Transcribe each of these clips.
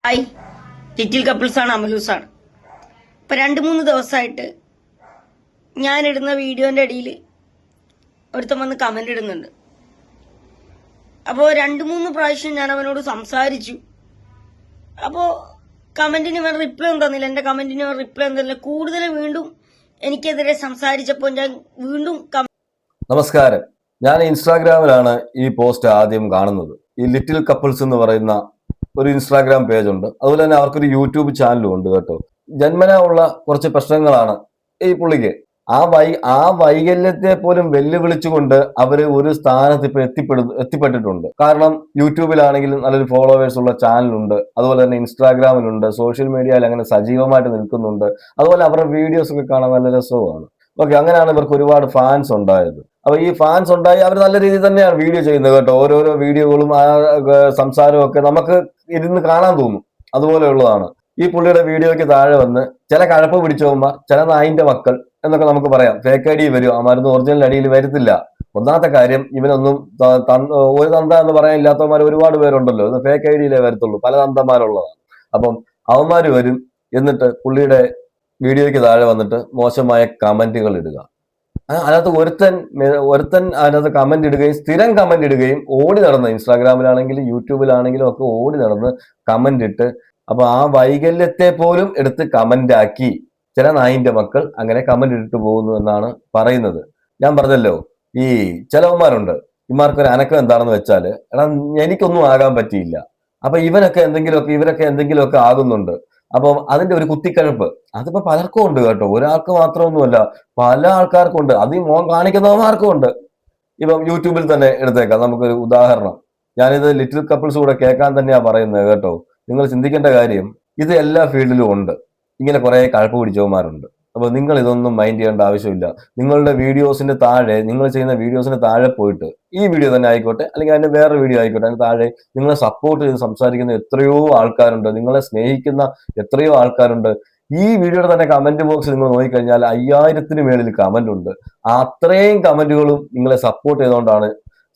Hi, little കപ്പിൾസാണ്, അമലൂസാണ്. ഇപ്പം 2-3 ദിവസമായിട്ട് ഞാനിടുന്ന വീഡിയോൻ്റെ അടിയിൽ ഒരുത്തം വന്ന് കമൻ്റ് ഇടുന്നുണ്ട്. അപ്പോൾ 2-3 പ്രാവശ്യം ഞാൻ അവനോട് സംസാരിച്ചു. അപ്പോൾ കമൻറ്റിന് അവൻ റിപ്ലൈ ഒന്നും തന്നില്ല. എൻ്റെ കമൻറ്റിന് അവൻ റിപ്ലൈ ഒന്നും തന്നില്ല. കൂടുതൽ വീണ്ടും എനിക്കെതിരെ സംസാരിച്ചപ്പോൾ ഞാൻ വീണ്ടും നമസ്കാരം. ഞാൻ ഇൻസ്റ്റാഗ്രാമിലാണ് ഈ പോസ്റ്റ് ആദ്യം കാണുന്നത്. ഈ ലിറ്റിൽ കപ്പിൾസ് എന്ന് പറയുന്ന ഒരു ഇൻസ്റ്റാഗ്രാം പേജ് ഉണ്ട്. അതുപോലെ തന്നെ അവർക്കൊരു യൂട്യൂബ് ചാനലും ഉണ്ട് കേട്ടോ. ജന്മനാ ഉള്ള കുറച്ച് പ്രശ്നങ്ങളാണ് ഈ പുള്ളിക്ക്. ആ വൈകല്യത്തെ പോലും വെല്ലുവിളിച്ചുകൊണ്ട് അവര് ഒരു സ്ഥാനത്ത് ഇപ്പൊ എത്തിപ്പെട്ടിട്ടുണ്ട്. കാരണം യൂട്യൂബിലാണെങ്കിലും നല്ലൊരു ഫോളോവേഴ്സ് ഉള്ള ചാനലുണ്ട്, അതുപോലെ തന്നെ ഇൻസ്റ്റാഗ്രാമിലുണ്ട്, സോഷ്യൽ മീഡിയയിൽ അങ്ങനെ സജീവമായിട്ട് നിൽക്കുന്നുണ്ട്. അതുപോലെ അവരുടെ വീഡിയോസ് ഒക്കെ കാണാൻ നല്ല രസവുമാണ്. ഓക്കെ, അങ്ങനെയാണ് ഇവർക്ക് ഒരുപാട് ഫാൻസ് ഉണ്ടായത്. അപ്പൊ ഈ ഫാൻസ് ഉണ്ടായി അവർ നല്ല രീതിയിൽ തന്നെയാണ് വീഡിയോ ചെയ്യുന്നത് കേട്ടോ. ഓരോരോ വീഡിയോകളും ആ സംസാരവും ഒക്കെ നമുക്ക് ഇരുന്ന് കാണാൻ തോന്നും. അതുപോലെയുള്ളതാണ്. ഈ പുള്ളിയുടെ വീഡിയോയ്ക്ക് താഴെ വന്ന് ചില കഴപ്പ് പിടിച്ചവന്മാർ, ചില നായിന്റെ മക്കൾ എന്നൊക്കെ നമുക്ക് പറയാം, ഫേക്ക് ഐ ഡി വരും. അവന്മാരൊന്നും ഒറിജിനൽ ഐഡിയിൽ വരത്തില്ല. ഒന്നാമത്തെ കാര്യം, ഇവനൊന്നും ഒരു തന്ത എന്ന് പറയാൻ ഇല്ലാത്തവന്മാർ ഒരുപാട് പേരുണ്ടല്ലോ. ഇത് ഫേക്ക് ഐ ഡിയിലേ വരത്തുള്ളൂ, പല തന്തമാരുള്ളതാണ്. അപ്പം അവന്മാര് വരും, എന്നിട്ട് പുള്ളിയുടെ വീഡിയോയ്ക്ക് താഴെ വന്നിട്ട് മോശമായ കമന്റുകൾ ഇടുക. അതിനകത്ത് ഒരുത്തൻ അതിനകത്ത് കമന്റ് ഇടുകയും സ്ഥിരം കമന്റ് ഇടുകയും ഓടി നടന്ന് ഇൻസ്റ്റാഗ്രാമിലാണെങ്കിലും യൂട്യൂബിലാണെങ്കിലും ഒക്കെ ഓടി നടന്ന് കമന്റ് ഇട്ട്, അപ്പൊ ആ വൈകല്യത്തെ പോലും എടുത്ത് കമന്റ് ആക്കി ചില നായിന്റെ മക്കൾ അങ്ങനെ കമന്റ് ഇട്ടിട്ട് പോകുന്നു എന്നാണ് പറയുന്നത്. ഞാൻ പറഞ്ഞല്ലോ, ഈ ചിലവന്മാരുണ്ട്, ഇമാർക്ക് ഒരു അനക്കം എന്താണെന്ന് വെച്ചാല്, എടാ എനിക്കൊന്നും ആകാൻ പറ്റിയില്ല, അപ്പൊ ഇവരൊക്കെ എന്തെങ്കിലുമൊക്കെ ആകുന്നുണ്ട്. അപ്പം അതിന്റെ ഒരു കുത്തിക്കഴപ്പ് അതിപ്പോ പലർക്കും ഉണ്ട് കേട്ടോ. ഒരാൾക്ക് മാത്രമൊന്നുമല്ല, പല ആൾക്കാർക്കും ഉണ്ട്. അത് ഈ മോൻ കാണിക്കുന്നവന്മാർക്കും ഉണ്ട്. ഇപ്പം യൂട്യൂബിൽ തന്നെ എടുത്തേക്കാം നമുക്കൊരു ഉദാഹരണം. ഞാനിത് ലിറ്റിൽ കപ്പിൾസ് കൂടെ കേൾക്കാൻ തന്നെയാ പറയുന്നത് കേട്ടോ. നിങ്ങൾ ചിന്തിക്കേണ്ട കാര്യം, ഇത് എല്ലാ ഫീൽഡിലും ഉണ്ട്. ഇങ്ങനെ കുറെ കഴപ്പ് പിടിച്ചവന്മാരുണ്ട്. അപ്പൊ നിങ്ങൾ ഇതൊന്നും മൈൻഡ് ചെയ്യേണ്ട ആവശ്യമില്ല. നിങ്ങളുടെ വീഡിയോസിന്റെ താഴെ, നിങ്ങൾ ചെയ്യുന്ന വീഡിയോസിന്റെ താഴെ പോയിട്ട്, ഈ വീഡിയോ തന്നെ ആയിക്കോട്ടെ അല്ലെങ്കിൽ അതിന്റെ വേറെ വീഡിയോ ആയിക്കോട്ടെ, അതിന് താഴെ നിങ്ങളെ സപ്പോർട്ട് ചെയ്ത് സംസാരിക്കുന്ന എത്രയോ ആൾക്കാരുണ്ട്, നിങ്ങളെ സ്നേഹിക്കുന്ന എത്രയോ ആൾക്കാരുണ്ട്. ഈ വീഡിയോയുടെ തന്നെ കമന്റ് ബോക്സ് നിങ്ങൾ നോക്കിക്കഴിഞ്ഞാൽ 5000-ന് മേളിൽ കമന്റ് ഉണ്ട്. അത്രയും കമന്റുകളും നിങ്ങളെ സപ്പോർട്ട് ചെയ്തുകൊണ്ടാണ്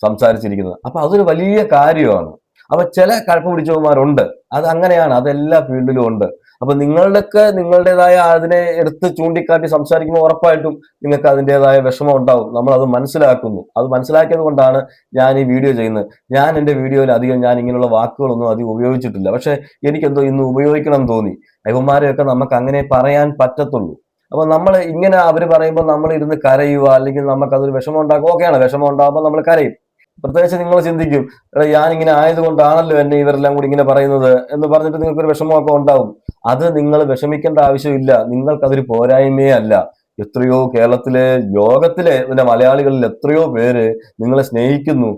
സംസാരിച്ചിരിക്കുന്നത്. അപ്പൊ അതൊരു വലിയ കാര്യമാണ്. അപ്പൊ ചില കഴപ്പ് പിടിച്ചവന്മാരുണ്ട്, അത് അങ്ങനെയാണ്, അതെല്ലാ ഫീൽഡിലും ഉണ്ട്. അപ്പൊ നിങ്ങളുടേതായ അതിനെ എടുത്ത് ചൂണ്ടിക്കാട്ടി സംസാരിക്കുമ്പോൾ ഉറപ്പായിട്ടും നിങ്ങൾക്ക് അതിൻ്റെതായ വിഷമം ഉണ്ടാവും. നമ്മൾ അത് മനസ്സിലാക്കുന്നു. അത് മനസ്സിലാക്കിയത് കൊണ്ടാണ് ഞാൻ ഈ വീഡിയോ ചെയ്യുന്നത്. ഞാൻ എൻ്റെ വീഡിയോയിൽ അധികം ഞാൻ ഇങ്ങനെയുള്ള വാക്കുകളൊന്നും അധികം ഉപയോഗിച്ചിട്ടില്ല. പക്ഷെ എനിക്കെന്തോ ഇന്ന് ഉപയോഗിക്കണം തോന്നി. അയ്യന്മാരെയൊക്കെ നമുക്ക് അങ്ങനെ പറയാൻ പറ്റത്തുള്ളൂ. അപ്പൊ നമ്മൾ ഇങ്ങനെ അവർ പറയുമ്പോൾ നമ്മൾ ഇരുന്ന് കരയുക, അല്ലെങ്കിൽ നമുക്ക് അതൊരു വിഷമം ഉണ്ടാക്കുക. ഓക്കെയാണ്, വിഷമം ഉണ്ടാകുമ്പോൾ നമ്മൾ കരയും. പ്രത്യേകിച്ച് നിങ്ങൾ ചിന്തിക്കും, എടാ ഞാൻ ഇങ്ങനെ ആയതുകൊണ്ടാണല്ലോ എന്നെ ഇവരെല്ലാം കൂടി ഇങ്ങനെ പറയുന്നത് എന്ന് പറഞ്ഞിട്ട് നിങ്ങൾക്ക് ഒരു വിഷമമൊക്കെ ഉണ്ടാവും. അത് നിങ്ങൾ വിഷമിക്കേണ്ട ആവശ്യമില്ല. നിങ്ങൾക്കതൊരു പോരായ്മയേ അല്ല. എത്രയോ കേരളത്തിലെ, ലോകത്തിലെ പിന്നെ മലയാളികളിൽ എത്രയോ പേര് നിങ്ങളെ സ്നേഹിക്കുന്നു.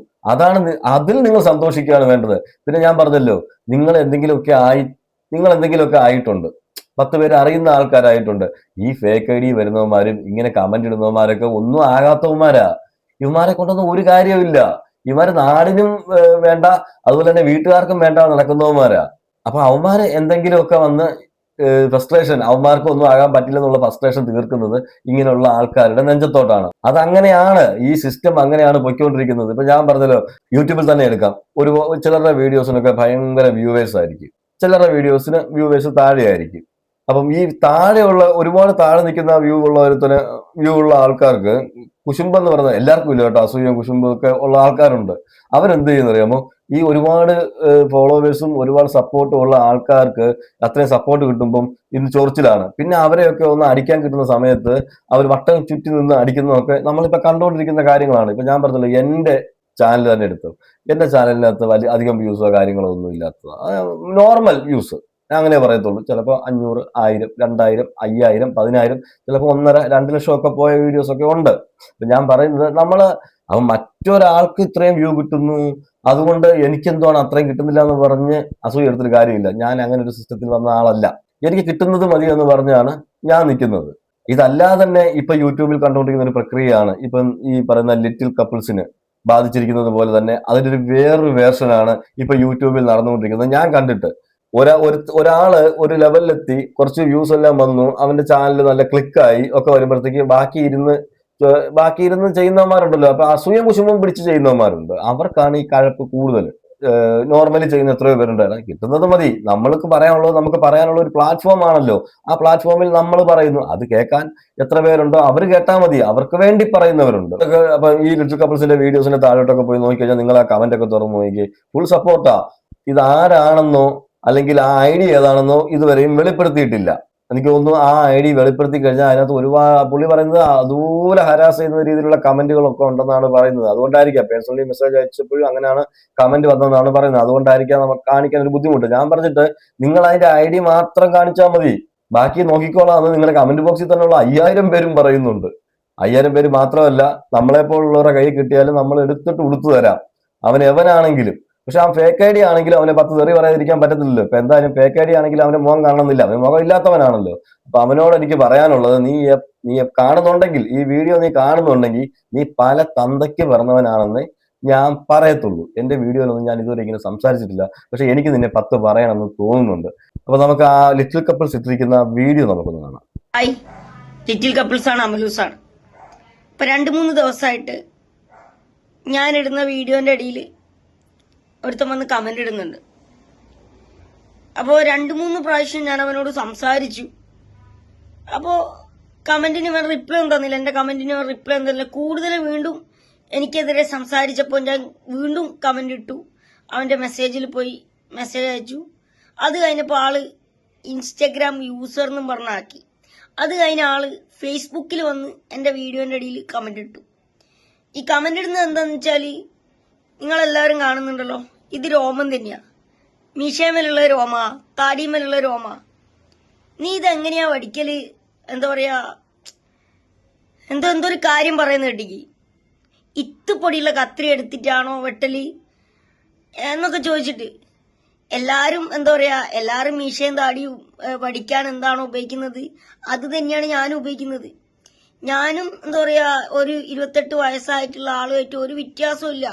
അതിൽ നിങ്ങൾ സന്തോഷിക്കുകയാണ് വേണ്ടത്. പിന്നെ ഞാൻ പറഞ്ഞല്ലോ, നിങ്ങൾ എന്തെങ്കിലുമൊക്കെ ആയിട്ടുണ്ട്, 10 പേര് അറിയുന്ന ആൾക്കാരായിട്ടുണ്ട്. ഈ ഫേക്ക് ഐ ഡി വരുന്നവന്മാരും ഇങ്ങനെ കമന്റ് ഇടുന്നവന്മാരൊക്കെ ഒന്നും ആകാത്തവന്മാരാ. ഇവന്മാരെ കൊണ്ടൊന്നും ഒരു കാര്യമില്ല. ഇവന്മാര് നാടിനും വേണ്ട, അതുപോലെ തന്നെ വീട്ടുകാർക്കും വേണ്ട നടക്കുന്നവന്മാരാ. അപ്പൊ അവന്മാര് എന്തെങ്കിലുമൊക്കെ വന്ന് ഫ്രസ്ട്രേഷൻ, അവന്മാർക്ക് ഒന്നും ആകാൻ പറ്റില്ലെന്നുള്ള ഫ്രസ്ട്രേഷൻ തീർക്കുന്നത് ഇങ്ങനെയുള്ള ആൾക്കാരുടെ നെഞ്ചത്തോട്ടാണ്. അതങ്ങനെയാണ്, ഈ സിസ്റ്റം അങ്ങനെയാണ് പൊയ്ക്കൊണ്ടിരിക്കുന്നത്. ഇപ്പൊ ഞാൻ പറഞ്ഞല്ലോ, യൂട്യൂബിൽ തന്നെ എടുക്കാം. ചിലരുടെ വീഡിയോസിനൊക്കെ ഭയങ്കര വ്യൂവേഴ്സ് ആയിരിക്കും, ചിലരുടെ വീഡിയോസിന് വ്യൂവേഴ്സ് താഴെയായിരിക്കും. അപ്പം ഈ ഒരുപാട് താഴെ നിൽക്കുന്ന വ്യൂ ഉള്ള ആൾക്കാർക്ക് കുശുമ്പ് എന്ന് പറഞ്ഞാൽ എല്ലാവർക്കും ഇല്ല കേട്ടോ. അസൂയം കുശുമ്പ് ഒക്കെ ഉള്ള ആൾക്കാരുണ്ട്. അവരെന്ത് ചെയ്യുന്നറിയാമോ, ഈ ഒരുപാട് ഫോളോവേഴ്സും ഒരുപാട് സപ്പോർട്ടും ഉള്ള ആൾക്കാർക്ക് അത്രയും സപ്പോർട്ട് കിട്ടുമ്പം ഇന്ന് ചൊറിച്ചിലാണ്. പിന്നെ അവരെയൊക്കെ ഒന്ന് അടിക്കാൻ കിട്ടുന്ന സമയത്ത് അവർ വട്ടം ചുറ്റി നിന്ന് അടിക്കുന്നതൊക്കെ നമ്മളിപ്പോ കണ്ടുകൊണ്ടിരിക്കുന്ന കാര്യങ്ങളാണ്. ഇപ്പൊ ഞാൻ പറഞ്ഞല്ലോ, എന്റെ ചാനൽ തന്നെ എടുത്തു. എന്റെ ചാനലിനകത്ത് അധികം വ്യൂസോ കാര്യങ്ങളോ ഒന്നും ഇല്ലാത്തതാണ്, നോർമൽ വ്യൂസ്. ഞാൻ അങ്ങനെ പറയത്തുള്ളൂ. ചിലപ്പോൾ 500, 1000, 2000, 5000, 10000, ചിലപ്പോൾ 1.5-2 ലക്ഷം ഒക്കെ പോയ വീഡിയോസ് ഒക്കെ ഉണ്ട്. അപ്പൊ ഞാൻ പറയുന്നത്, അവൻ മറ്റൊരാൾക്ക് ഇത്രയും വ്യൂ കിട്ടുന്നു, അതുകൊണ്ട് എനിക്കെന്താണ് അത്രയും കിട്ടുന്നില്ല എന്ന് പറഞ്ഞ് അസൂയ എടുത്തൊരു കാര്യമില്ല. ഞാൻ അങ്ങനെ ഒരു സിസ്റ്റത്തിൽ വന്ന ആളല്ല. എനിക്ക് കിട്ടുന്നത് മതി എന്ന് പറഞ്ഞാണ് ഞാൻ നിൽക്കുന്നത്. ഇതല്ലാതെ തന്നെ ഇപ്പൊ യൂട്യൂബിൽ കണ്ടുകൊണ്ടിരിക്കുന്ന ഒരു പ്രക്രിയയാണ് ഇപ്പം ഈ പറയുന്ന ലിറ്റിൽ കപ്പിൾസിന് ബാധിച്ചിരിക്കുന്നത് പോലെ തന്നെ അതിന്റെ വേറൊരു വേർഷനാണ് ഇപ്പൊ യൂട്യൂബിൽ നടന്നുകൊണ്ടിരിക്കുന്നത്. ഞാൻ കണ്ടിട്ട് ഒരാള് ഒരു ലെവലിലെത്തി, കുറച്ച് വ്യൂസ് എല്ലാം വന്നു, അവന്റെ ചാനൽ നല്ല ക്ലിക്കായി ഒക്കെ വരുമ്പോഴത്തേക്ക് ബാക്കി ഇരുന്ന് ചെയ്യുന്നവന്മാരുണ്ടല്ലോ. അപ്പൊ അസൂയം കുശുമ്പം പിടിച്ച് ചെയ്യുന്നവന്മാരുണ്ട്. അവർക്കാണ് ഈ കഴപ്പ് കൂടുതൽ. നോർമലി ചെയ്യുന്ന എത്രയോ പേരുണ്ട്. കിട്ടുന്നത് മതി. നമ്മൾക്ക് പറയാനുള്ളത് നമുക്ക് പറയാനുള്ള ഒരു പ്ലാറ്റ്ഫോം ആണല്ലോ. ആ പ്ലാറ്റ്ഫോമിൽ നമ്മൾ പറയുന്നു, അത് കേൾക്കാൻ എത്ര പേരുണ്ടോ അവർ കേട്ടാൽ മതി. അവർക്ക് വേണ്ടി പറയുന്നവരുണ്ട്. അപ്പൊ ഈ ലിറ്റിൽ കപ്പിൾസിന്റെ വീഡിയോസിന്റെ താഴോട്ടൊക്കെ പോയി നോക്കിക്കഴിഞ്ഞാൽ നിങ്ങൾ ആ കമന്റ് ഒക്കെ തുറന്നു നോക്കി, ഫുൾ സപ്പോർട്ടാ. ഇത് ആരാണെന്നോ അല്ലെങ്കിൽ ആ ഐഡി ഏതാണെന്നോ ഇതുവരെയും വെളിപ്പെടുത്തിയിട്ടില്ല. എനിക്ക് തോന്നുന്നു ആ ഐഡി വെളിപ്പെടുത്തി കഴിഞ്ഞാൽ അതിനകത്ത് ഒരുപാട് പുള്ളി പറയുന്നത് അതുപോലെ ഹരാസ് ചെയ്യുന്ന രീതിയിലുള്ള കമന്റുകളൊക്കെ ഉണ്ടെന്നാണ് പറയുന്നത്. അതുകൊണ്ടായിരിക്കാം പേഴ്സണലി മെസ്സേജ് അയച്ചപ്പോഴും അങ്ങനെയാണ് കമന്റ് വന്നതെന്നാണ് പറയുന്നത്. അതുകൊണ്ടായിരിക്കാം നമുക്ക് കാണിക്കാൻ ഒരു ബുദ്ധിമുട്ട്. ഞാൻ പറഞ്ഞിട്ട് നിങ്ങൾ അതിന്റെ ഐഡി മാത്രം കാണിച്ചാൽ മതി, ബാക്കി നോക്കിക്കോളാം എന്ന് നിങ്ങളുടെ കമന്റ് ബോക്സിൽ തന്നെയുള്ള 5000 പേരും പറയുന്നുണ്ട്. 5000 പേര് മാത്രമല്ല, നമ്മളെപ്പോലുള്ളവരുടെ കൈ കിട്ടിയാലും നമ്മൾ എടുത്തിട്ട് ഉടുത്തു തരാം, അവൻ എവനാണെങ്കിലും. പക്ഷെ ആ ഫേക്ക് ഐ ഡി ആണെങ്കിലും അവനെ 10 തെറി പറയാതിരിക്കാൻ പറ്റത്തില്ലല്ലോ. ഇപ്പൊ എന്തായാലും ഫേക്ക് ഐ ഡി ആണെങ്കിലും അവന്റെ മുഖം കാണണമെന്നില്ല, അവന് മുഖം ഇല്ലാത്തവനാണല്ലോ. അപ്പൊ അവനോട് എനിക്ക് പറയാനുള്ളത്, നീ കാണുന്നുണ്ടെങ്കിൽ, ഈ വീഡിയോ നീ കാണുന്നുണ്ടെങ്കിൽ, നീ പല തന്തയ്ക്ക് പറഞ്ഞവനാണെന്ന് ഞാൻ പറയത്തുള്ളൂ. എന്റെ വീഡിയോയിലൊന്നും ഞാൻ ഇതുവരെ ഇങ്ങനെ സംസാരിച്ചിട്ടില്ല. പക്ഷെ എനിക്ക് നിന്നെ 10 പറയണമെന്ന് തോന്നുന്നുണ്ട്. അപ്പൊ നമുക്ക് ആ ലിറ്റിൽ കപ്പിൾസ് ഇട്ടിരിക്കുന്ന വീഡിയോ നമുക്കൊന്ന് കാണാം. ഹായ്, ലിറ്റിൽ കപ്പിൾസ് ആണ്, അമലൂസാണ്. ഇപ്പൊ 2-3 ദിവസമായിട്ട് ഞാൻ ഇടുന്ന വീഡിയോന്റെ അടിയിൽ ഒരുത്തം വന്ന് കമന്റ് ഇടുന്നുണ്ട്. അപ്പോൾ 2-3 പ്രാവശ്യം ഞാൻ അവനോട് സംസാരിച്ചു. അപ്പോൾ കമന്റിന് അവൻ റിപ്ലൈ ഒന്നും തന്നില്ല. എന്റെ കമന്റിന് അവൻ റിപ്ലൈ ഒന്നും തന്നില്ല. കൂടുതൽ വീണ്ടും എനിക്കെതിരെ സംസാരിച്ചപ്പോൾ ഞാൻ വീണ്ടും കമന്റ് ഇട്ടു. അവന്റെ മെസ്സേജിൽ പോയി മെസ്സേജ് അയച്ചു. അത് കഴിഞ്ഞപ്പോൾ ആള് ഇൻസ്റ്റഗ്രാം യൂസർ എന്നും പറഞ്ഞാക്കി. അത് കഴിഞ്ഞ ആള് ഫേസ്ബുക്കിൽ വന്ന് എന്റെ വീഡിയോന്റെ അടിയിൽ കമന്റ് ഇട്ടു. ഈ കമന്റ് ഇടുന്നത് എന്താന്ന് വെച്ചാൽ, നിങ്ങളെല്ലാവരും കാണുന്നുണ്ടല്ലോ, ഇത് രോമം തന്നെയാ. മീശമേലുള്ള രോമ, താടിമേലുള്ള രോമ. നീ ഇതെങ്ങനെയാ വടിക്കല്? എന്താ പറയാ, എന്തോ ഒരു കാര്യം പറയുന്ന കേട്ടിക്ക്. ഇത്തുപൊടിയുള്ള കത്രി എടുത്തിട്ടാണോ വെട്ടല് എന്നൊക്കെ ചോദിച്ചിട്ട് എല്ലാരും എന്താ പറയാ, എല്ലാരും മീശയും താടിയും വടിക്കാൻ എന്താണോ ഉപയോഗിക്കുന്നത് അത് തന്നെയാണ് ഞാനും ഉപയോഗിക്കുന്നത്. ഞാനും എന്താ പറയാ, ഒരു 28 വയസ്സായിട്ടുള്ള ആളുമായിട്ട് ഒരു വ്യത്യാസവും ഇല്ല.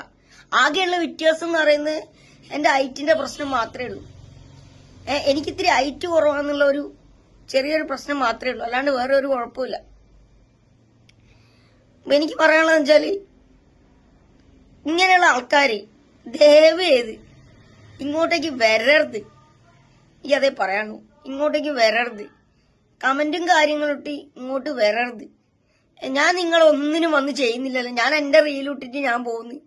ആകെയുള്ള വ്യത്യാസം എന്ന് പറയുന്നത് എന്റെ ഹൈറ്റിന്റെ പ്രശ്നം മാത്രമേ ഉള്ളൂ. എനിക്കിത്തിരി ഹൈറ്റ് കുറവാന്നുള്ള ഒരു ചെറിയൊരു പ്രശ്നം മാത്രമേ ഉള്ളൂ, അല്ലാണ്ട് വേറെ ഒരു കുഴപ്പമില്ല. അപ്പൊ എനിക്ക് പറയാനുള്ളതെന്ന് വെച്ചാല്, ഇങ്ങനെയുള്ള ആൾക്കാര് ദയവ് ചെയ്ത് ഇങ്ങോട്ടേക്ക് വരരുത്. ഈ അതേ പറയാണു, ഇങ്ങോട്ടേക്ക് വരരുത്. കമന്റും കാര്യങ്ങളിട്ട് ഇങ്ങോട്ട് വരരുത്. ഞാൻ നിങ്ങളൊന്നിനും വന്ന് ചെയ്യുന്നില്ലല്ലോ. ഞാൻ എന്റെ റീലിട്ടിട്ട് ഞാൻ പോകുന്നു.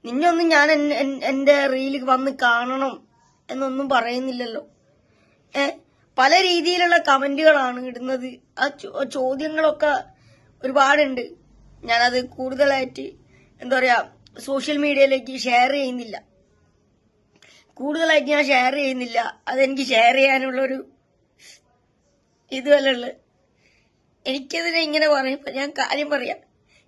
നിന്നൊന്നും ഞാൻ എന്റെ റീലിൽ വന്ന് കാണണം എന്നൊന്നും പറയുന്നില്ലല്ലോ. പല രീതിയിലുള്ള കമന്റുകളാണ് ഇടുന്നത്. ആ ചോദ്യങ്ങളൊക്കെ ഒരുപാടുണ്ട്. ഞാനത് കൂടുതലായിട്ട് എന്താ പറയാ, സോഷ്യൽ മീഡിയയിലേക്ക് ഷെയർ ചെയ്യുന്നില്ല. കൂടുതലായിട്ട് ഞാൻ ഷെയർ ചെയ്യുന്നില്ല. അതെനിക്ക് ഷെയർ ചെയ്യാനുള്ളൊരു ഇതുവല്ല ഉള്ളത്. എനിക്കെതിരെ ഇങ്ങനെ പറയുമ്പോൾ ഞാൻ കാര്യം പറയാം,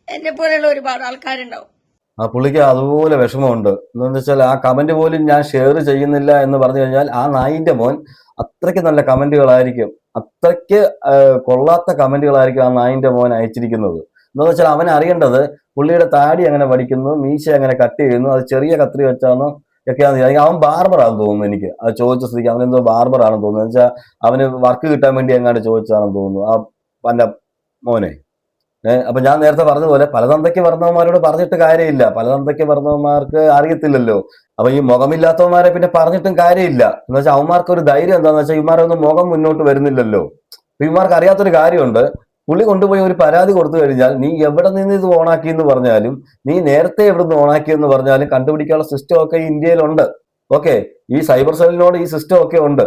എന്നെ പോലെയുള്ള ഒരുപാട് ആൾക്കാരുണ്ടാവും. ആ പുള്ളിക്ക് അതുപോലെ വിഷമമുണ്ട്. എന്താണെന്ന് വെച്ചാൽ ആ കമന്റ് പോലും ഞാൻ ഷെയർ ചെയ്യുന്നില്ല എന്ന് പറഞ്ഞു കഴിഞ്ഞാൽ, ആ നായിന്റെ മോൻ അത്രയ്ക്ക് നല്ല കമന്റുകളായിരിക്കും, അത്രയ്ക്ക് കൊള്ളാത്ത കമന്റുകളായിരിക്കും ആ നായിന്റെ മോൻ അയച്ചിരിക്കുന്നത്. എന്താണെന്ന് വെച്ചാൽ അവൻ അറിയേണ്ടത് പുള്ളിയുടെ താടി അങ്ങനെ വടിക്കുന്നു, മീശ അങ്ങനെ കട്ട് ചെയ്യുന്നു, അത് ചെറിയ കത്രി വെച്ചാണോ ഒക്കെയാണെന്ന്. അവൻ ബാർബറാണെന്ന് തോന്നുന്നു. എനിക്ക് അത് ചോദിച്ച സ്ഥിതിക്ക് അവനെന്തോ ബാർബറാണെന്ന് തോന്നുന്നു. എന്ന് വെച്ചാൽ അവന് വർക്ക് കിട്ടാൻ വേണ്ടി എങ്ങാണ്ട് ചോദിച്ചാണെന്ന് തോന്നുന്നു ആ പന്റെ മോനെ. അപ്പൊ ഞാൻ നേരത്തെ പറഞ്ഞതുപോലെ പലതന്തയ്ക്ക് പറഞ്ഞവന്മാരോട് പറഞ്ഞിട്ട് കാര്യമില്ല. പലതന്തയ്ക്ക് പറഞ്ഞവന്മാർക്ക് അറിയത്തില്ലല്ലോ. അപ്പൊ ഈ മുഖമില്ലാത്തവന്മാരെ പിന്നെ പറഞ്ഞിട്ടും കാര്യമില്ല. എന്ന് വെച്ചാൽ അവന്മാർക്ക് ഒരു ധൈര്യം എന്താന്ന് വെച്ചാൽ ഇവന്മാരെ ഒന്നും മുഖം മുന്നോട്ട് വരുന്നില്ലല്ലോ. അപ്പൊ ഇവന്മാർക്ക് അറിയാത്തൊരു കാര്യമുണ്ട്. പുള്ളി കൊണ്ടുപോയി ഒരു പരാതി കൊടുത്തു കഴിഞ്ഞാൽ, നീ എവിടെ നിന്ന് ഇത് ഓണാക്കി എന്ന് പറഞ്ഞാലും, നീ നേരത്തെ എവിടെ നിന്ന് ഓണാക്കി എന്ന് പറഞ്ഞാലും കണ്ടുപിടിക്കാനുള്ള സിസ്റ്റം ഒക്കെ ഇന്ത്യയിലുണ്ട്. ഓക്കെ, ഈ സൈബർ സെല്ലിനോട് ഈ സിസ്റ്റം ഒക്കെ ഉണ്ട്.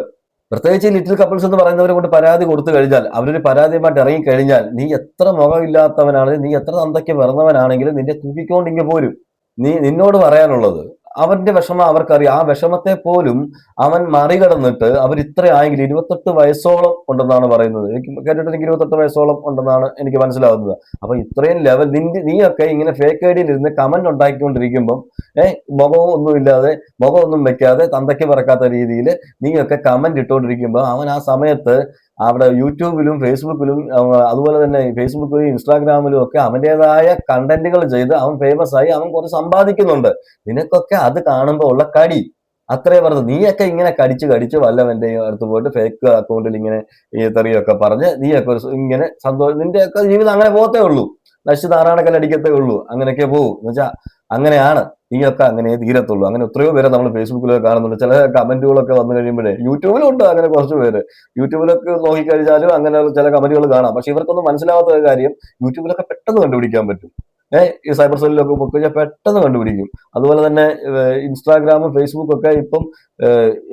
പ്രത്യേകിച്ച് ലിറ്റിൽ കപ്പിൾസ് എന്ന് പറയുന്നവരെ കൊണ്ട് പരാതി കൊടുത്തു കഴിഞ്ഞാൽ, അവരൊരു പരാതിയുമായിട്ട് ഇറങ്ങിക്കഴിഞ്ഞാൽ, നീ എത്ര മുഖമില്ലാത്തവനാണെങ്കിലും, നീ എത്ര തന്തയ്ക്ക് പിറന്നവനാണെങ്കിലും നിന്റെ തൂക്കിക്കൊണ്ടിങ്ങ് പോരും. നിന്നോട് പറയാനുള്ളത്, അവന്റെ വിഷമം അവർക്കറിയാം. ആ വിഷമത്തെ പോലും അവൻ മറികടന്നിട്ട് അവർ ഇത്ര ആയെങ്കിൽ 28 വയസ്സോളം ഉണ്ടെന്നാണ് പറയുന്നത്. എനിക്ക് കേട്ടിട്ട് എനിക്ക് 28 വയസ്സോളം ഉണ്ടെന്നാണ് എനിക്ക് മനസ്സിലാവുന്നത്. അപ്പൊ ഇത്രയും ലെവൽ നീയൊക്കെ ഇങ്ങനെ ഫേക്ക് ഐഡിയിൽ ഇരുന്ന് കമന്റ് ഉണ്ടാക്കിക്കൊണ്ടിരിക്കുമ്പം, മുഖവും ഒന്നും ഇല്ലാതെ, മുഖമൊന്നും വെക്കാതെ, തന്തയ്ക്ക് പറക്കാത്ത രീതിയിൽ നീയൊക്കെ കമന്റ് ഇട്ടുകൊണ്ടിരിക്കുമ്പോൾ, അവൻ ആ സമയത്ത് അവിടെ യൂട്യൂബിലും ഫേസ്ബുക്കിലും അതുപോലെ തന്നെ ഫേസ്ബുക്കിലും ഇൻസ്റ്റാഗ്രാമിലും ഒക്കെ അവന്റേതായ കണ്ടന്റുകൾ ചെയ്ത് അവൻ ഫേമസ് ആയി, അവൻ കുറച്ച് സമ്പാദിക്കുന്നുണ്ട്. നിനക്കൊക്കെ അത് കാണുമ്പോൾ ഉള്ള കടി അത്രേ പറഞ്ഞു. നീയൊക്കെ ഇങ്ങനെ കടിച്ച് വല്ലവന്റെ അടുത്ത് പോയിട്ട് ഫേക്ക് അക്കൗണ്ടിൽ ഇങ്ങനെ ഈ തെറിയൊക്കെ പറഞ്ഞ് നീയൊക്കെ ഇങ്ങനെ സന്തോഷം, നിന്റെയൊക്കെ ജീവിതം അങ്ങനെ പോകത്തേ ഉള്ളൂ. നശിച്ച് നാറാണക്കല്ലടിക്കത്തേ ഉള്ളൂ. അങ്ങനെയൊക്കെ പോകും. എന്ന് വെച്ചാൽ അങ്ങനെയാണ് നീയൊക്കെ അങ്ങനെ തീരത്തുള്ളൂ. അങ്ങനെ എത്രയോ പേരെ നമ്മൾ ഫേസ്ബുക്കിലൊക്കെ കാണുന്നുണ്ട്. ചില കമന്റുകളൊക്കെ വന്നു കഴിയുമ്പോഴേ യൂട്യൂബിലുണ്ട് അങ്ങനെ കുറച്ച് പേര്. യൂട്യൂബിലൊക്കെ നോക്കിക്കഴിഞ്ഞാലും അങ്ങനെ ചില കമന്റുകൾ കാണാം. പക്ഷെ ഇവർക്കൊന്നും മനസ്സിലാവാത്ത ഒരു കാര്യം യൂട്യൂബിലൊക്കെ പെട്ടെന്ന് കണ്ടുപിടിക്കാൻ പറ്റും. ഈ സൈബർ സെല്ലിലൊക്കെ പോയി കഴിഞ്ഞാൽ പെട്ടെന്ന് കണ്ടുപിടിക്കും. അതുപോലെ തന്നെ ഇൻസ്റ്റാഗ്രാമും ഫേസ്ബുക്കും ഒക്കെ ഇപ്പം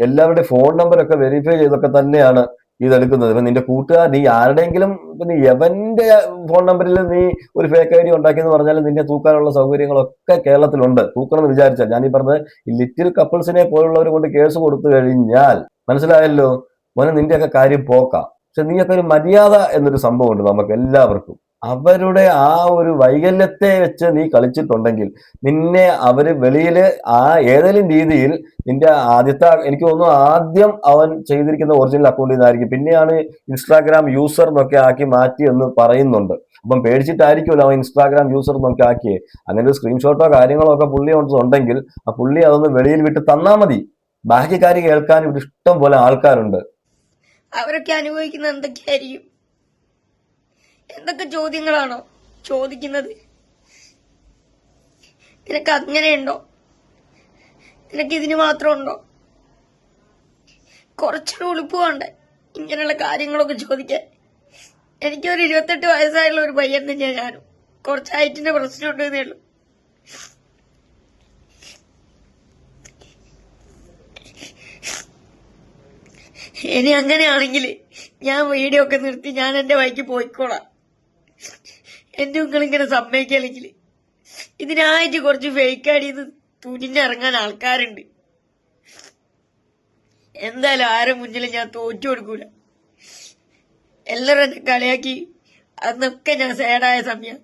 എല്ലാവരുടെയും ഫോൺ നമ്പറൊക്കെ വെരിഫൈ ചെയ്തൊക്കെ തന്നെയാണ് ഇതെടുക്കുന്നത്. ഇപ്പൊ നിന്റെ കൂട്ടുകാർ നീ ആരുടെയെങ്കിലും നീ എവന്റെ ഫോൺ നമ്പറിൽ നീ ഒരു ഫേക്ക് ഐ ഡി ഉണ്ടാക്കിയെന്ന് പറഞ്ഞാൽ നിന്നെ തൂക്കാനുള്ള സൗകര്യങ്ങളൊക്കെ കേരളത്തിലുണ്ട്. തൂക്കണം എന്ന് വിചാരിച്ചാൽ ഞാൻ ഈ പറഞ്ഞത് ഈ ലിറ്റിൽ കപ്പിൾസിനെ പോലുള്ളവർ കൊണ്ട് കേസ് കൊടുത്തു കഴിഞ്ഞാൽ മനസ്സിലായല്ലോ മോനെ നിന്റെയൊക്കെ കാര്യം പോക്കാം. പക്ഷെ നീയൊക്കെ ഒരു മര്യാദ എന്നൊരു സംഭവമുണ്ട് നമുക്ക് എല്ലാവർക്കും. അവരുടെ ആ ഒരു വൈകല്യത്തെ വെച്ച് നീ കളിച്ചിട്ടുണ്ടെങ്കിൽ നിന്നെ അവര് വെളിയില് ആ ഏതെങ്കിലും രീതിയിൽ നിന്റെ ആദ്യത്തെ എനിക്ക് തോന്നുന്നു ആദ്യം അവൻ ചെയ്തിരിക്കുന്ന ഒറിജിനൽ അക്കൗണ്ടിൽ നിന്നായിരിക്കും, പിന്നെയാണ് ഇൻസ്റ്റാഗ്രാം യൂസർ എന്നൊക്കെ ആക്കി മാറ്റി എന്ന് പറയുന്നുണ്ട്. അപ്പം പേടിച്ചിട്ടായിരിക്കുമല്ലോ അവൻ ഇൻസ്റ്റാഗ്രാം യൂസർ എന്നൊക്കെ ആക്കിയേ. അങ്ങനെ ഒരു സ്ക്രീൻഷോട്ടോ കാര്യങ്ങളോ ഒക്കെ പുള്ളി ഉണ്ടെങ്കിൽ ആ പുള്ളി അതൊന്ന് വെളിയിൽ വിട്ട് തന്നാ മതി. ബാക്കി കാര്യം കേൾക്കാൻ ഇവിടെ ഇഷ്ടം പോലെ ആൾക്കാരുണ്ട്. അവരൊക്കെ അനുഭവിക്കുന്ന എന്തൊക്കെയായിരിക്കും? എന്തൊക്കെ ചോദ്യങ്ങളാണോ ചോദിക്കുന്നത്? നിനക്ക് അങ്ങനെയുണ്ടോ? നിനക്ക് ഇതിന് മാത്രമുണ്ടോ? കുറച്ചൊരു ഉളുപ്പ് വേണ്ടേ ഇങ്ങനെയുള്ള കാര്യങ്ങളൊക്കെ ചോദിക്കാൻ? എനിക്കൊരു 28 വയസ്സായുള്ള ഒരു പയ്യൻ തന്നെയാണ് ഞാനും. കുറച്ച് ഹൈറ്റിന്റെ പ്രശ്നമുണ്ടെന്നേ ഉള്ളൂ. ഇനി അങ്ങനെയാണെങ്കിൽ ഞാൻ വീഡിയോ ഒക്കെ നിർത്തി ഞാൻ എന്റെ വഴിക്ക് പോയിക്കോളാം. എന്റെ ഉങ്ങളിങ്ങനെ സമ്മതിക്കല്ലെങ്കിൽ ഇതിനായിട്ട് കുറച്ച് ഫേക്ക് അടിയെന്ന് തുനിഞ്ഞിറങ്ങാൻ ആൾക്കാരുണ്ട്. എന്തായാലും ആരും മുന്നിൽ ഞാൻ തോറ്റു കൊടുക്കൂല. എല്ലാവരും എന്നെ കളിയാക്കി അന്നൊക്കെ ഞാൻ സേഡായ സമയം.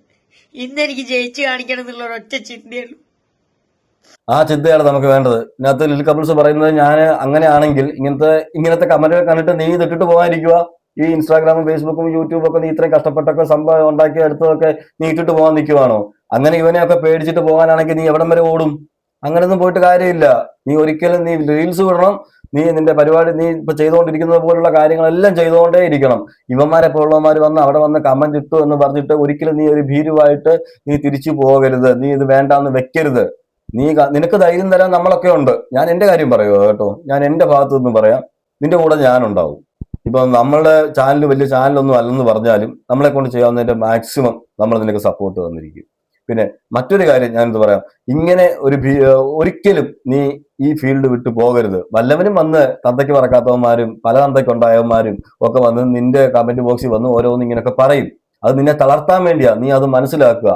ഇന്നെനിക്ക് ജയിച്ചു കാണിക്കണം എന്നുള്ള ഒരൊറ്റ ചിന്തയുള്ളൂ. ആ ചിന്തയാണ് നമുക്ക് വേണ്ടത്. ഇതിനകത്ത് ലിൽ കപ്പിൾസ് പറയുന്നത് ഞാൻ അങ്ങനെയാണെങ്കിൽ ഇങ്ങനത്തെ കമന്റുകൾ കണ്ടിട്ട് നീ ഇതിട്ടിട്ട് പോകാനിരിക്കുക. ഈ ഇൻസ്റ്റാഗ്രാമും ഫേസ്ബുക്കും യൂട്യൂബും ഒക്കെ നീ ഇത്രയും കഷ്ടപ്പെട്ടൊക്കെ സംഭവം ഉണ്ടാക്കി എടുത്തതൊക്കെ നീ ഇട്ടിട്ട് പോകാൻ നിൽക്കുവാണോ? അങ്ങനെ ഇവനെയൊക്കെ പേടിച്ചിട്ട് പോകാനാണെങ്കിൽ നീ എവിടം വരെ ഓടും? അങ്ങനെയൊന്നും പോയിട്ട് കാര്യമില്ല. നീ ഒരിക്കലും നീ റീൽസ് വിടണം. നീ നിന്റെ പരിപാടി നീ ഇപ്പൊ ചെയ്തുകൊണ്ടിരിക്കുന്നത് പോലുള്ള കാര്യങ്ങളെല്ലാം ചെയ്തുകൊണ്ടേ ഇരിക്കണം. ഇവന്മാരെ പോലുള്ളവന്മാർ വന്ന് അവിടെ വന്ന് കമന്റ് ഇട്ടു എന്ന് പറഞ്ഞിട്ട് ഒരിക്കലും നീ ഒരു ഭീരുവായിട്ട് നീ തിരിച്ചു പോകരുത്. നീ ഇത് വേണ്ടാന്ന് വെക്കരുത്. നിനക്ക് ധൈര്യം തരാൻ നമ്മളൊക്കെ ഉണ്ട്. ഞാൻ എന്റെ കാര്യം പറയുമോ കേട്ടോ, ഞാൻ എന്റെ ഭാഗത്തു നിന്നും പറയാം. നിന്റെ കൂടെ ഞാനുണ്ടാവും. ഇപ്പൊ നമ്മളുടെ ചാനൽ വലിയ ചാനലൊന്നും അല്ലെന്ന് പറഞ്ഞാലും നമ്മളെ കൊണ്ട് ചെയ്യാവുന്നതിന്റെ മാക്സിമം നമ്മൾ നിനക്ക് സപ്പോർട്ട് തന്നിരിക്കും. പിന്നെ മറ്റൊരു കാര്യം ഞാൻ എന്ത് പറയാം, ഇങ്ങനെ ഒരിക്കലും നീ ഈ ഫീൽഡ് വിട്ടു പോകരുത്. വല്ലവനും വന്ന് തന്തയ്ക്ക് പറക്കാത്തവന്മാരും പല തന്തയ്ക്കുണ്ടായവന്മാരും ഒക്കെ വന്ന് നിന്റെ കമന്റ് ബോക്സിൽ വന്ന് ഓരോന്ന് ഇങ്ങനെയൊക്കെ പറയും. അത് നിന്നെ തളർത്താൻ വേണ്ടിയാ. നീ അത് മനസ്സിലാക്കുക.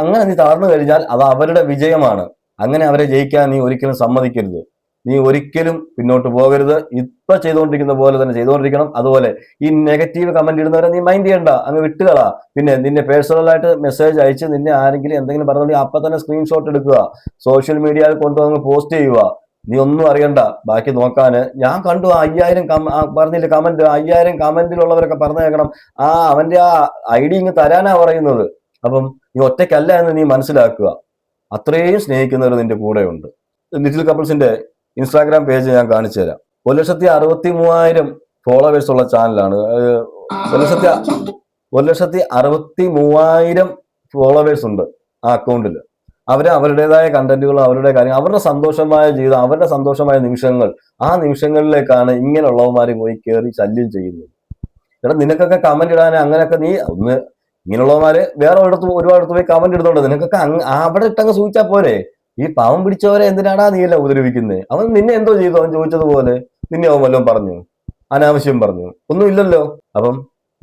അങ്ങനെ നീ തളർന്നു കഴിഞ്ഞാൽ അത് അവരുടെ വിജയമാണ്. അങ്ങനെ അവരെ ജയിക്കാൻ നീ ഒരിക്കലും സമ്മതിക്കരുത്. നീ ഒരിക്കലും പിന്നോട്ട് പോകരുത്. ഇപ്പൊ ചെയ്തുകൊണ്ടിരിക്കുന്ന പോലെ തന്നെ ചെയ്തുകൊണ്ടിരിക്കണം. അതുപോലെ ഈ നെഗറ്റീവ് കമന്റ് ഇടുന്നവരെ നീ മൈൻഡ് ചെയ്യണ്ട, അങ്ങ് വിട്ടുകളാ. പിന്നെ നിന്നെ പേഴ്സണലായിട്ട് മെസ്സേജ് അയച്ച് നിന്നെ ആരെങ്കിലും എന്തെങ്കിലും പറഞ്ഞിട്ടുണ്ടെങ്കിൽ അപ്പൊ തന്നെ സ്ക്രീൻഷോട്ട് എടുക്കുക, സോഷ്യൽ മീഡിയയിൽ കൊണ്ടുവന്ന് പോസ്റ്റ് ചെയ്യുക. നീ ഒന്നും അറിയണ്ട ബാക്കി നോക്കാന്. ഞാൻ കണ്ടു 5000 പറഞ്ഞില്ല കമന്റ്, 5000 കമന്റിലുള്ളവരൊക്കെ പറഞ്ഞേക്കണം അവന്റെ ആ ഐഡി ഇങ്ങ് തരാനാ പറയുന്നത്. അപ്പം നീ ഒറ്റയ്ക്കല്ല എന്ന് നീ മനസ്സിലാക്കുക. അത്രയും സ്നേഹിക്കുന്നവർ നിന്റെ കൂടെ ഉണ്ട്. ലിറ്റിൽ കപ്പിൾസിന്റെ ഇൻസ്റ്റാഗ്രാം പേജ് ഞാൻ കാണിച്ചു തരാം. 1,63,000 ഫോളോവേഴ്സ് ഉള്ള ചാനലാണ്. 1,63,000 ഫോളോവേഴ്സ് ഉണ്ട് ആ അക്കൗണ്ടിൽ. അവരുടേതായ കണ്ടന്റുകളും അവരുടെ കാര്യങ്ങൾ, അവരുടെ സന്തോഷമായ ജീവിതം, അവരുടെ സന്തോഷമായ നിമിഷങ്ങൾ, ആ നിമിഷങ്ങളിലേക്കാണ് ഇങ്ങനെയുള്ളവന്മാരെ പോയി കയറി ശല്യം ചെയ്യുന്നത്. എടാ നിനക്കൊക്കെ കമന്റ് ഇടാൻ അങ്ങനെയൊക്കെ നീ ഒന്ന് ഇങ്ങനെയുള്ളവന്മാര് വേറെ ഒരുപാടത്ത് പോയി കമന്റ് ഇടുന്നുണ്ട്. നിനക്കൊക്കെ അവിടെ ഇട്ടങ്ങ് സൂചിച്ചാ പോരെ. ഈ പാവം പിടിച്ചവരെ എന്തിനാടാ നീയല്ല ഉപദ്രവിക്കുന്നത്? അവൻ നിന്നെ എന്തോ ചെയ്തു? അവൻ ചോദിച്ചതുപോലെ നിന്നെ അവൻ വല്ലതും പറഞ്ഞു? അനാവശ്യം പറഞ്ഞു? ഒന്നും ഇല്ലല്ലോ. അപ്പം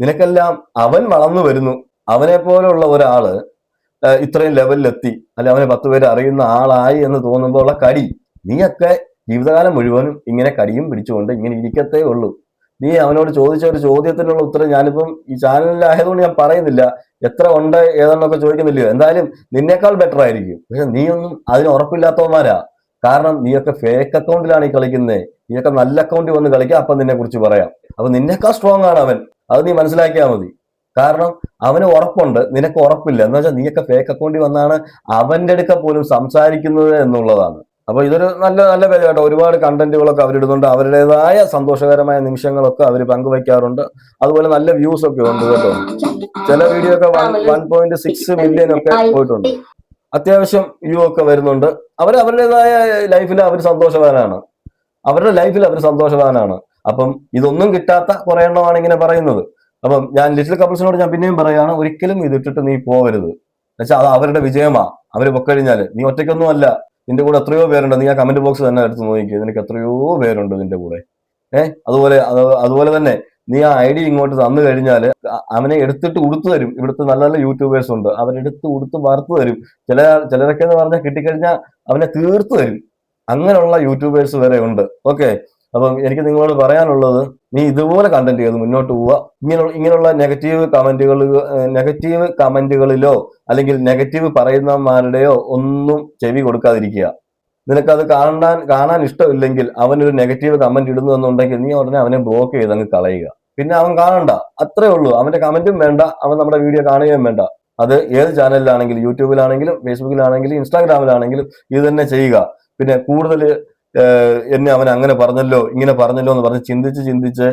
നിനക്കെല്ലാം അവൻ വളർന്നു വരുന്നു. അവനെ പോലുള്ള ഒരാള് ഇത്രയും ലെവലിലെത്തി, അല്ലെ അവനെ 10 പേര് അറിയുന്ന ആളായി എന്ന് തോന്നുമ്പോൾ ഉള്ള കടി, നീയൊക്കെ ജീവിതകാലം മുഴുവനും ഇങ്ങനെ കടിയും പിടിച്ചുകൊണ്ട് ഇങ്ങനെ ഇരിക്കത്തേ ഉള്ളൂ. നീ അവനോട് ചോദിച്ച ഒരു ചോദ്യത്തിനുള്ള ഉത്തരം ഞാനിപ്പം ഈ ചാനലിലായതുകൊണ്ട് ഞാൻ പറയുന്നില്ല, എത്ര ഉണ്ട് ഏതെന്നൊക്കെ ചോദിക്കുന്നില്ലയോ. എന്തായാലും നിന്നേക്കാൾ ബെറ്റർ ആയിരിക്കും. പക്ഷെ നീയൊന്നും അതിന് ഉറപ്പില്ലാത്തവന്മാരാ. കാരണം നീയൊക്കെ ഫേക്ക് അക്കൗണ്ടിലാണ് ഈ കളിക്കുന്നത്. നീയൊക്കെ നല്ല അക്കൗണ്ടിൽ വന്ന് കളിക്കുക, അപ്പൊ നിന്നെ കുറിച്ച് പറയാം. അപ്പൊ നിന്നേക്കാൾ സ്ട്രോങ് ആണ് അവൻ. അത് നീ മനസ്സിലാക്കിയാൽ മതി. കാരണം അവന് ഉറപ്പുണ്ട്, നിനക്ക് ഉറപ്പില്ല. എന്ന് വെച്ചാൽ നീയൊക്കെ ഫേക്ക് അക്കൗണ്ടിൽ വന്നാണ് അവന്റെ അടുക്ക പോലും സംസാരിക്കുന്നത് എന്നുള്ളതാണ്. അപ്പൊ ഇതൊരു നല്ല നല്ല പേര് കേട്ടോ. ഒരുപാട് കണ്ടന്റുകളൊക്കെ അവരിടുന്നുണ്ട്. അവരുടേതായ സന്തോഷകരമായ നിമിഷങ്ങളൊക്കെ അവർ പങ്കുവയ്ക്കാറുണ്ട്. അതുപോലെ നല്ല വ്യൂസ് ഒക്കെ ഉണ്ട് കേട്ടോ. ചില വീഡിയോ ഒക്കെ 1.6 മില്യൺ ഒക്കെ പോയിട്ടുണ്ട്. അത്യാവശ്യം വ്യൂ ഒക്കെ വരുന്നുണ്ട്. അവരുടേതായ ലൈഫിൽ അവർ സന്തോഷവാനാണ്. അവരുടെ ലൈഫിൽ അവർ സന്തോഷവാനാണ്. അപ്പം ഇതൊന്നും കിട്ടാത്ത കുറെ എണ്ണമാണ് ഇങ്ങനെ പറയുന്നത്. അപ്പം ഞാൻ ലിറ്റിൽ കപ്പിൾസിനോട് ഞാൻ പിന്നെയും പറയാണ്, ഒരിക്കലും ഇതിട്ടിട്ട് നീ പോകരുത്. എന്നുവെച്ചാൽ അത് അവരുടെ വിജയമാ. അവര് പൊക്കഴിഞ്ഞാല് നീ ഒറ്റയ്ക്കൊന്നും അല്ല, നിന്റെ കൂടെ എത്രയോ പേരുണ്ട്. നീ ആ കമന്റ് ബോക്സ് തന്നെ എടുത്ത് നോക്കിക്കുക, നിനക്ക് എത്രയോ പേരുണ്ട് നിന്റെ കൂടെ. അതുപോലെ തന്നെ നീ ആ ഐഡി ഇങ്ങോട്ട് തന്നു കഴിഞ്ഞാല് അവനെ എടുത്തിട്ട് ഉടുത്തു തരും. ഇവിടുത്തെ നല്ല നല്ല യൂട്യൂബേഴ്സ് ഉണ്ട്, അവരെടുത്ത് ഉടുത്ത് വറുത്തു തരും. ചിലരൊക്കെ എന്ന് പറഞ്ഞാൽ കിട്ടിക്കഴിഞ്ഞാൽ അവനെ തീർത്തു തരും. അങ്ങനെയുള്ള യൂട്യൂബേഴ്സ് വരെ ഉണ്ട്. ഓക്കെ, അപ്പം എനിക്ക് നിങ്ങളോട് പറയാനുള്ളത്, നീ ഇതുപോലെ കണ്ടന്റ് ചെയ്ത് മുന്നോട്ട് പോവുക. ഇങ്ങനെയുള്ള നെഗറ്റീവ് കമന്റുകളിലോ അല്ലെങ്കിൽ നെഗറ്റീവ് പറയുന്നവന്മാരുടെയോ ഒന്നും ചെവി കൊടുക്കാതിരിക്കുക. നിനക്കത് കാണാൻ ഇഷ്ടമില്ലെങ്കിൽ അവനൊരു നെഗറ്റീവ് കമന്റ് ഇടുന്നു എന്നുണ്ടെങ്കിൽ നീ ഉടനെ അവനെ ബ്ലോക്ക് ചെയ്ത് അങ്ങ് കളയുക. പിന്നെ അവൻ കാണണ്ട, അത്രേ ഉള്ളൂ. അവന്റെ കമന്റും വേണ്ട, അവൻ നമ്മുടെ വീഡിയോ കാണുകയും വേണ്ട. അത് ഏത് ചാനലിലാണെങ്കിലും, യൂട്യൂബിലാണെങ്കിലും, ഫേസ്ബുക്കിലാണെങ്കിലും, ഇൻസ്റ്റാഗ്രാമിലാണെങ്കിലും ഇത് തന്നെ ചെയ്യുക. പിന്നെ കൂടുതൽ എന്നെ അവൻ അങ്ങനെ പറഞ്ഞല്ലോ ഇങ്ങനെ പറഞ്ഞല്ലോ എന്ന് പറഞ്ഞ് ചിന്തിച്ച്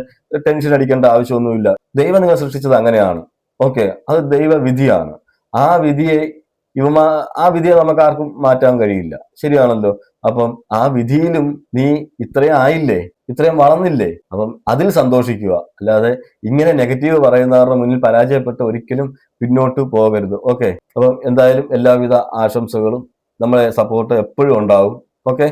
ടെൻഷൻ അടിക്കേണ്ട ആവശ്യമൊന്നുമില്ല. ദൈവം നിങ്ങൾ സൃഷ്ടിച്ചത് അങ്ങനെയാണ്. ഓക്കെ, അത് ദൈവവിധിയാണ്. ആ വിധിയെ ആ വിധിയെ നമുക്ക് ആർക്കും മാറ്റാൻ കഴിയില്ല. ശരിയാണല്ലോ? അപ്പം ആ വിധിയിലും നീ ഇത്രയും ആയില്ലേ, ഇത്രയും വളർന്നില്ലേ, അപ്പം അതിൽ സന്തോഷിക്കുക. അല്ലാതെ ഇങ്ങനെ നെഗറ്റീവ് പറയുന്നവരുടെ മുന്നിൽ പരാജയപ്പെട്ട് ഒരിക്കലും പിന്നോട്ട് പോകരുത്. ഓക്കെ, അപ്പം എന്തായാലും എല്ലാവിധ ആശംസകളും. നമ്മളെ സപ്പോർട്ട് എപ്പോഴും ഉണ്ടാവും. ഓക്കെ.